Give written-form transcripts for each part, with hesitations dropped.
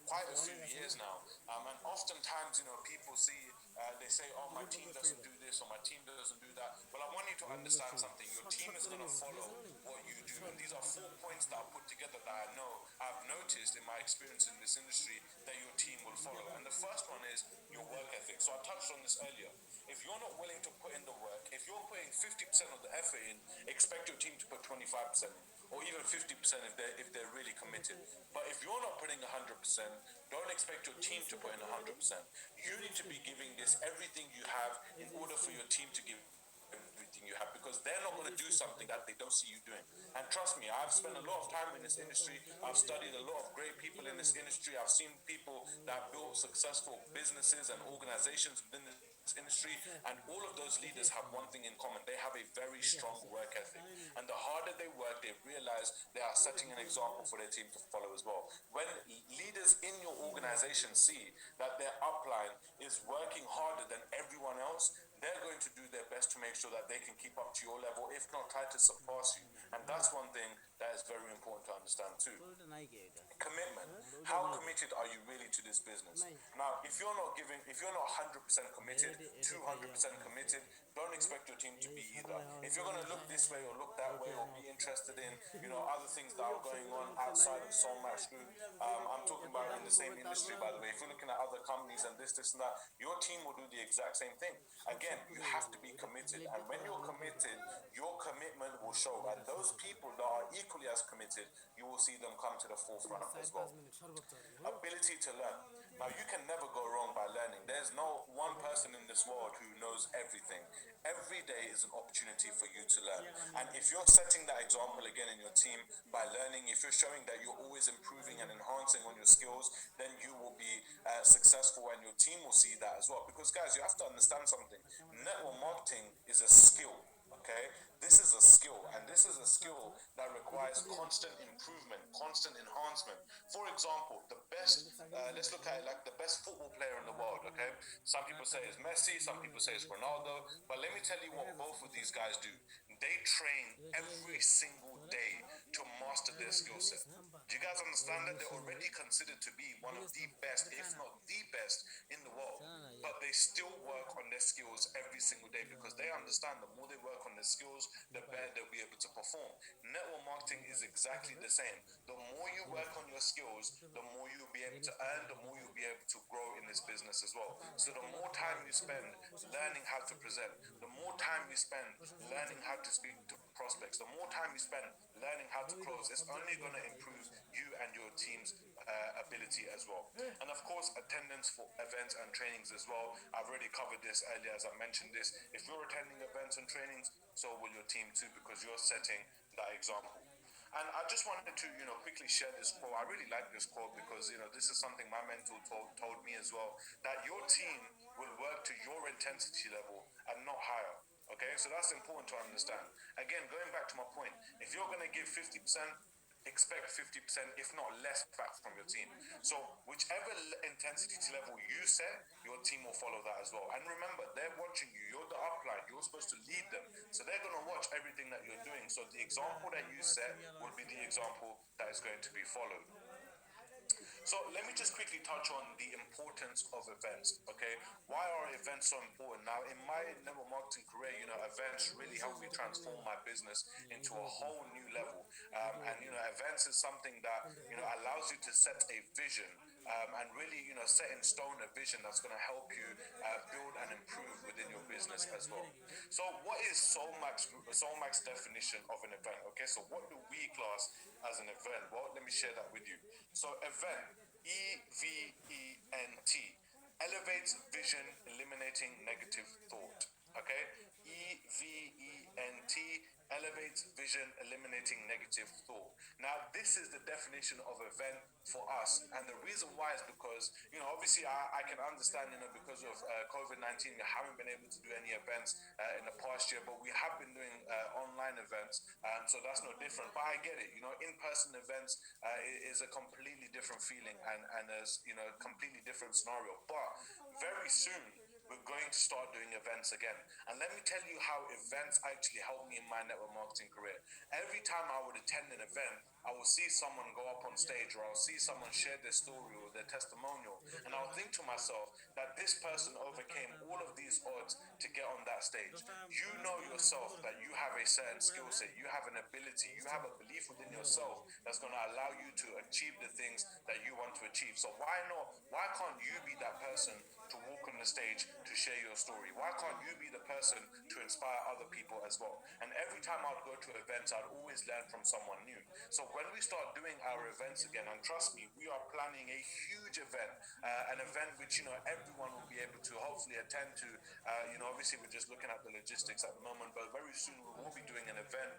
quite a few years now. And oftentimes, people see, they say, oh, my team doesn't do this or my team doesn't do that. Well, I want you to understand something. Your team is going to follow what you do. And these are 4 points that I put together that I know I've noticed in my experience in this industry that your team will follow. And the first one is your work ethic. So I touched on this earlier. If you're not willing to put in the work, if you're putting 50% of the effort in, expect your team to put 25% in, or even 50% if they're really committed. But if you're not putting 100%, don't expect your team to put in 100%. You need to be giving this everything you have in order for your team to give everything you have, because they're not going to do something that they don't see you doing. And trust me, I've spent a lot of time in this industry. I've studied a lot of great people in this industry. I've seen people that built successful businesses and organizations within this industry, and all of those leaders have one thing in common. They have a very strong work ethic, and the harder they work, they realize they are setting an example for their team to follow as well. When leaders in your organization see that their upline is working harder than everyone else, they're going to do their best to make sure that they can keep up to your level, if not try to surpass you. And that's one thing that is very important to understand too. Commitment. How committed are you really to this business? Now, if you're not 100% committed, 200% committed, don't expect your team to be either. If you're going to look this way or look that way or be interested in, other things that are going on outside of Soulmax Group, I'm talking about in the same industry, by the way. If you're looking at other companies and this and that, your team will do the exact same thing. Again, you have to be committed, and when you're committed, your commitment will show. And those people that are equally as committed, you will see them come to the forefront as well. Ability to learn. Now, you can never go wrong by learning. There's no one person in this world who knows everything. Every day is an opportunity for you to learn. And if you're setting that example again in your team by learning, if you're showing that you're always improving and enhancing on your skills, then you will be successful, and your team will see that as well. Because, guys, you have to understand something. Network marketing is a skill. Okay, this is a skill, and this is a skill that requires constant improvement, constant enhancement. For example, the best, let's look at it like the best football player in the world. Okay, some people say it's Messi, some people say it's Ronaldo, but let me tell you what both of these guys do. They train every single day to master their skill set. Do you guys understand that they're already considered to be one of the best, if not the best, in the world? But they still work on their skills every single day, because they understand the more they work on their skills, the better they'll be able to perform. Network marketing is exactly the same. The more you work on your skills, the more you'll be able to earn, the more you'll be able to grow in this business as well. So the more time you spend learning how to present, the more time you spend learning how to speak to prospects, the more time you spend learning how to close, it's only going to improve you and your team's ability as well. And of course, attendance for events and trainings as well. I've already covered this earlier as I mentioned this. If you're attending events and trainings, so will your team too, because you're setting that example. And I just wanted to, quickly share this quote. I really like this quote because, this is something my mentor told me as well, that your team will work to your intensity level and not higher. Okay, so that's important to understand. Again, going back to my point, if you're going to give 50%, expect 50%, if not less, back from your team. So, whichever intensity level you set, your team will follow that as well. And remember, they're watching you. You're the upline. You're supposed to lead them. So, they're going to watch everything that you're doing. So, the example that you set will be the example that is going to be followed. So let me just quickly touch on the importance of events. Okay, why are events so important? Now, in my network marketing career, events really helped me transform my business into a whole new level. And events is something that allows you to set a vision. And really, set in stone a vision that's going to help you build and improve within your business as well. So, what is Soulmax definition of an event? Okay, so what do we class as an event? Well, let me share that with you. So, event, EVENT, elevates vision, eliminating negative thought. Okay, EVENT, elevates vision, eliminating negative thought. Now, this is the definition of event for us, and the reason why is because obviously I can understand because of COVID-19 we haven't been able to do any events in the past year, but we have been doing online events, so that's no different. But I get it, in-person events is a completely different feeling, and there's a completely different scenario. But very soon we're going to start doing events again. And let me tell you how events actually helped me in my network marketing career. Every time I would attend an event, I will see someone go up on stage, or I'll see someone share their story or their testimonial, and I'll think to myself that this person overcame all of these odds to get on that stage. You know yourself that you have a certain skill set, you have an ability, you have a belief within yourself that's going to allow you to achieve the things that you want to achieve. So why not? Why can't you be that person to walk on the stage to share your story? Why can't you be the person to inspire other people as well? And every time I'd go to events, I'd always learn from someone new. So when we start doing our events again, and trust me, we are planning a huge event, an event which, everyone will be able to hopefully attend to. Obviously we're just looking at the logistics at the moment, but very soon we will be doing an event,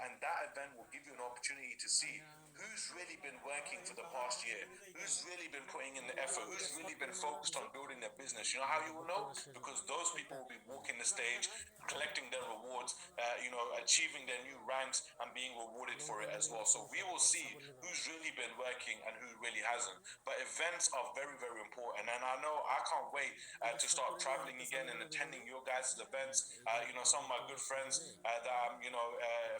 and that event will give you an opportunity to see who's really been working for the past year, who's really been putting in the effort, who's really been focused on building their business. You know how you will know? Because those people will be walking the stage, collecting their rewards, achieving their new ranks and being rewarded for it as well. So we will see who's really been working and who really hasn't. But events are very, very important, and I know I can't wait to start traveling again and attending your guys' events. Some of my good friends that I'm,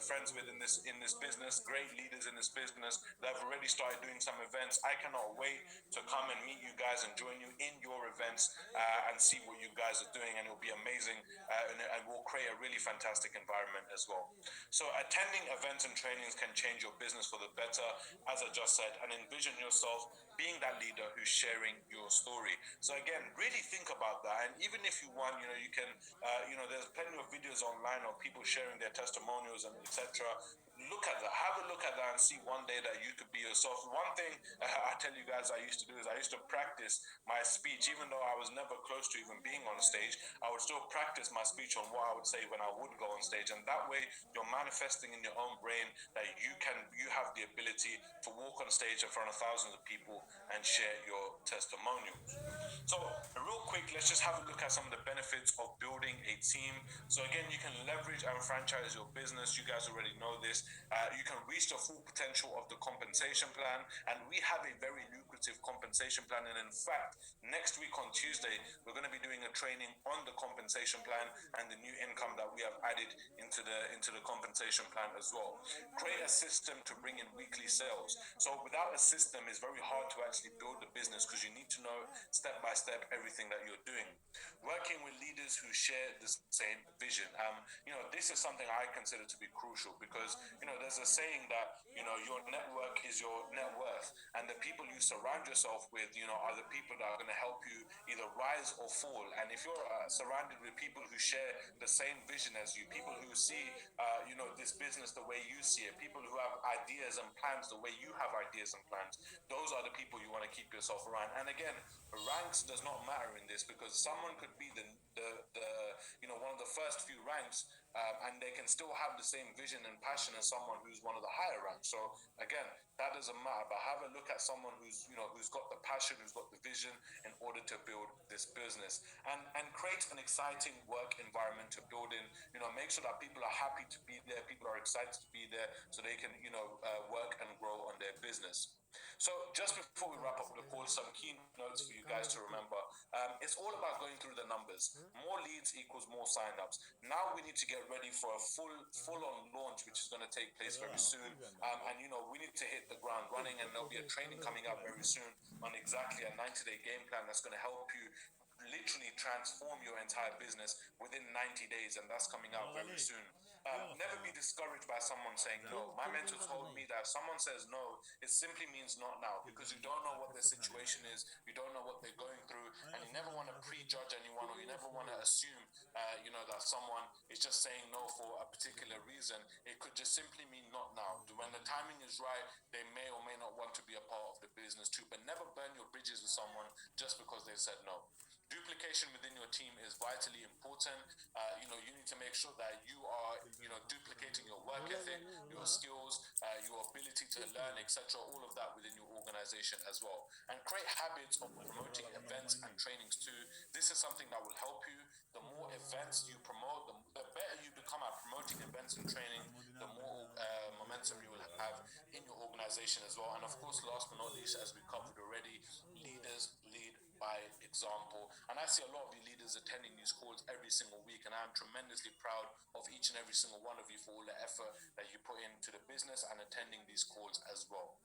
friends with in this business, great leaders in this business that have already started doing some events. I cannot wait to come and meet you guys and join you in your events and see what you guys are doing, and it'll be amazing, and we'll create a really fantastic environment as well. So attending events and trainings can change your business for the better, as I just said, and envision yourself being that leader who's sharing your story. So again, really think about that. And even if you want, you can, there's plenty of videos online of people sharing their testimonials and etc. Look at that, have a look at that, and see one day that you could be yourself. One thing I tell you guys I used to do is I used to practice my speech, even though I was never close to even being on stage. I would still practice my speech on what I would say when I would go on stage, and that way you're manifesting in your own brain that you have the ability to walk on stage in front of thousands of people and share your testimonials. So real quick, let's just have a look at some of the benefits of building a team. So again, you can leverage and franchise your business. You guys already know this. You can reach the full potential of the compensation plan, and we have a very lucrative compensation plan. And in fact, next week on Tuesday, we're going to be doing a training on the compensation plan and the new income that we have added into the compensation plan as well. Create a system to bring in weekly sales. So without a system, it's very hard to actually build the business, because you need to know step by step everything that you're doing. Working with leaders who share the same vision. This is something I consider to be crucial, because there's a saying that your network is your net worth, and the people you surround yourself with are the people that are going to help you either rise or fall. And if you're surrounded with people who share the same vision as you, people who see this business the way you see it, people who have ideas and plans the way you have ideas and plans, those are the people you want to keep yourself around. And again, ranks does not matter in this, because someone could be the one of the first few ranks, and they can still have the same vision and passion as someone who's one of the higher ranks. So again, that doesn't matter. But have a look at someone who's got the passion, who's got the vision in order to build this business, and create an exciting work environment to build in. Make sure that people are happy to be there, people are excited to be there, so they can work and grow on their business. So just before we wrap up the call, some key notes for you guys to remember. It's all about going through the numbers. More leads equals more signups. Now we need to get ready for a full-on launch, which is going to take place very soon. And we need to hit the ground running, and there'll be a training coming up very soon on exactly a 90-day game plan that's going to help you literally transform your entire business within 90 days, and that's coming out very soon. Never be discouraged by someone saying no. My mentor told me that if someone says no, it simply means not now, because you don't know what their situation is, you don't know what they're going through, and you never want to prejudge anyone, or you never want to assume, that someone is just saying no for a particular reason. It could just simply mean not now. When the timing is right, they may or may not want to be a part of the business too. But never burn your bridges with someone just because they said no. Duplication within your team is vitally important. You need to make sure that you are, duplicating your work ethic, your skills, your ability to learn, etc. All of that within your organization as well. And create habits of promoting events and trainings too. This is something that will help you. The more events you promote, the better you become at promoting events and training, the more momentum you will have in your organization as well. And of course, last but not least, as we covered already, leaders lead by example. And I see a lot of you leaders attending these calls every single week, and I'm tremendously proud of each and every single one of you for all the effort that you put into the business and attending these calls as well.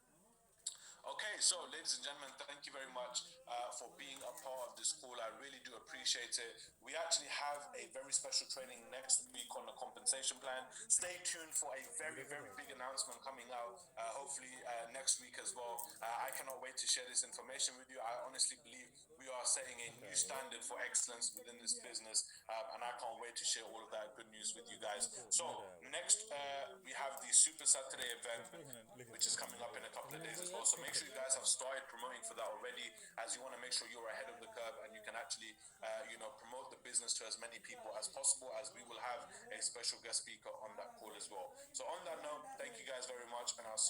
Okay, so ladies and gentlemen, thank you very much for being a part of this call. I really do appreciate it. We actually have a very special training next week on the compensation plan. Stay tuned for a very, very big announcement coming out, hopefully next week as well. I cannot wait to share this information with you. I honestly believe we are setting a new standard for excellence within this business, and I can't wait to share all of that good news with you guys. So next, we have the Super Saturday event, which is coming up in a couple of days as well. So make sure you guys have started promoting for that already, as you want to make sure you're ahead of the curve and you can actually, promote the business to as many people as possible, as we will have a special guest speaker on that call as well. So on that note, thank you guys very much, and I'll see